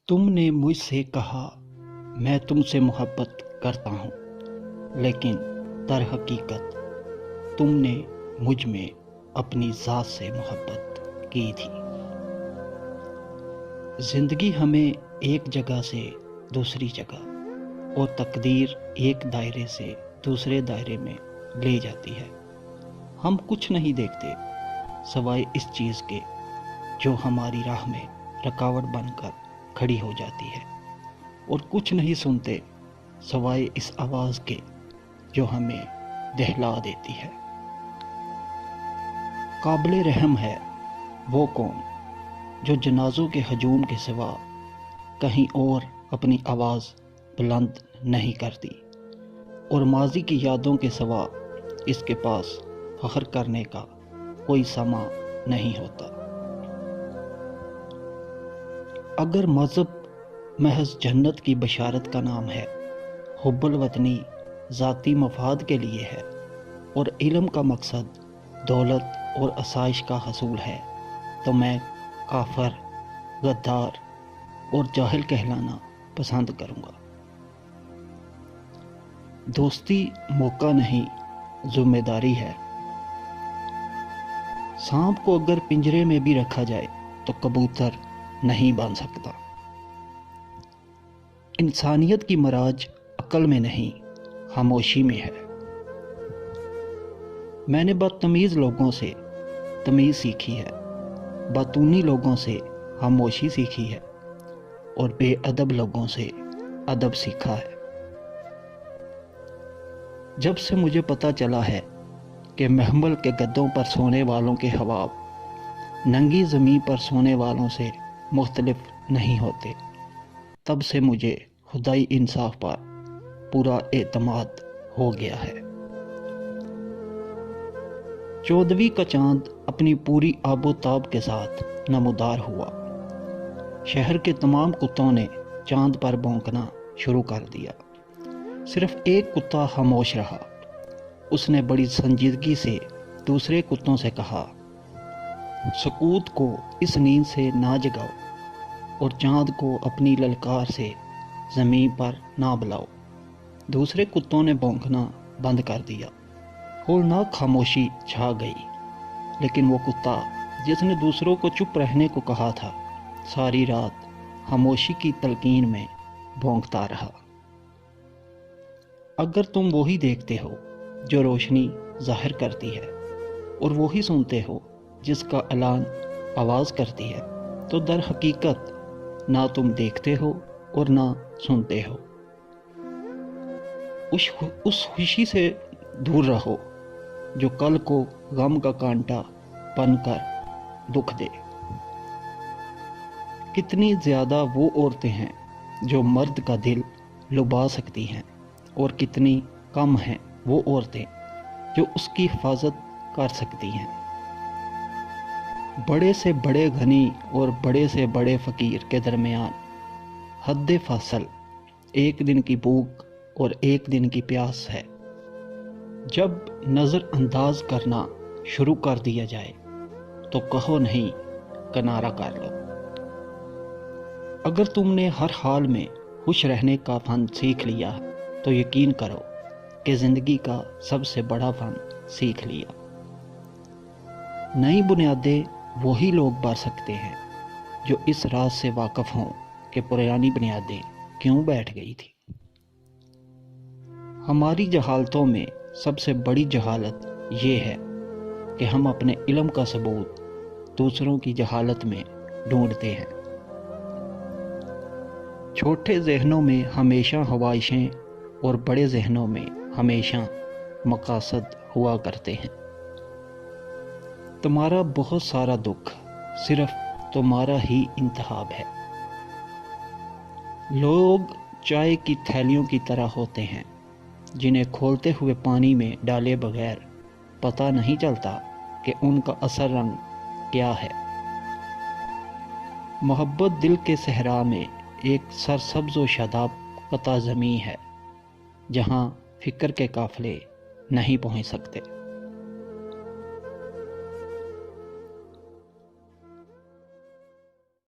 تم نے مجھ سے کہا میں تم سے محبت کرتا ہوں، لیکن در حقیقت تم نے مجھ میں اپنی ذات سے محبت کی تھی۔ زندگی ہمیں ایک جگہ سے دوسری جگہ اور تقدیر ایک دائرے سے دوسرے دائرے میں لے جاتی ہے۔ ہم کچھ نہیں دیکھتے سوائے اس چیز کے جو ہماری راہ میں رکاوٹ بن کر کھڑی ہو جاتی ہے، اور کچھ نہیں سنتے سوائے اس آواز کے جو ہمیں دہلا دیتی ہے۔ قابل رحم ہے وہ قوم جو جنازوں کے ہجوم کے سوا کہیں اور اپنی آواز بلند نہیں کرتی، اور ماضی کی یادوں کے سوا اس کے پاس فخر کرنے کا کوئی سما نہیں ہوتا۔ اگر مذہب محض جنت کی بشارت کا نام ہے، حب الوطنی ذاتی مفاد کے لیے ہے، اور علم کا مقصد دولت اور آسائش کا حصول ہے، تو میں کافر، غدار اور جاہل کہلانا پسند کروں گا۔ دوستی موقع نہیں، ذمہ داری ہے۔ سانپ کو اگر پنجرے میں بھی رکھا جائے تو کبوتر نہیں بن سکتا۔ انسانیت کی معراج عقل میں نہیں، خاموشی میں ہے۔ میں نے بدتمیز لوگوں سے تمیز سیکھی ہے، باتونی لوگوں سے خاموشی سیکھی ہے، اور بے ادب لوگوں سے ادب سیکھا ہے۔ جب سے مجھے پتہ چلا ہے کہ محمل کے گدوں پر سونے والوں کے خواب ننگی زمین پر سونے والوں سے مختلف نہیں ہوتے، تب سے مجھے خدائی انصاف پر پورا اعتماد ہو گیا ہے۔ 14ویں کا چاند اپنی پوری آب و تاب کے ساتھ نمودار ہوا۔ شہر کے تمام کتوں نے چاند پر بھونکنا شروع کر دیا، صرف ایک کتا خاموش رہا۔ اس نے بڑی سنجیدگی سے دوسرے کتوں سے کہا، سکوت کو اس نیند سے نہ جگاؤ، اور چاند کو اپنی للکار سے زمین پر نہ بلاؤ۔ دوسرے کتوں نے بھونکنا بند کر دیا۔ ہولناک خاموشی چھا گئی، لیکن وہ کتا جس نے دوسروں کو چپ رہنے کو کہا تھا، ساری رات خاموشی کی تلقین میں بھونکتا رہا۔ اگر تم وہی دیکھتے ہو جو روشنی ظاہر کرتی ہے، اور وہی سنتے ہو جس کا اعلان آواز کرتی ہے، تو در حقیقت نہ تم دیکھتے ہو اور نہ سنتے ہو۔ اس خوشی سے دور رہو جو کل کو غم کا کانٹا بن کر دکھ دے۔ کتنی زیادہ وہ عورتیں ہیں جو مرد کا دل لبا سکتی ہیں، اور کتنی کم ہیں وہ عورتیں جو اس کی حفاظت کر سکتی ہیں۔ بڑے سے بڑے غنی اور بڑے سے بڑے فقیر کے درمیان حد فاصل ایک دن کی بھوک اور ایک دن کی پیاس ہے۔ جب نظر انداز کرنا شروع کر دیا جائے تو کہو نہیں، کنارہ کر لو۔ اگر تم نے ہر حال میں خوش رہنے کا فن سیکھ لیا تو یقین کرو کہ زندگی کا سب سے بڑا فن سیکھ لیا۔ نئی بنیادیں وہی لوگ بار سکتے ہیں جو اس راز سے واقف ہوں کہ پرانی بنیادیں کیوں بیٹھ گئی تھی۔ ہماری جہالتوں میں سب سے بڑی جہالت یہ ہے کہ ہم اپنے علم کا ثبوت دوسروں کی جہالت میں ڈھونڈتے ہیں۔ چھوٹے ذہنوں میں ہمیشہ خواہشیں اور بڑے ذہنوں میں ہمیشہ مقاصد ہوا کرتے ہیں۔ تمہارا بہت سارا دکھ صرف تمہارا ہی انتخاب ہے۔ لوگ چائے کی تھیلیوں کی طرح ہوتے ہیں جنہیں کھولتے ہوئے پانی میں ڈالے بغیر پتہ نہیں چلتا کہ ان کا اصل رنگ کیا ہے۔ محبت دل کے صحرا میں ایک سرسبز و شاداب قطع زمیں ہے جہاں فکر کے قافلے نہیں پہنچ سکتے۔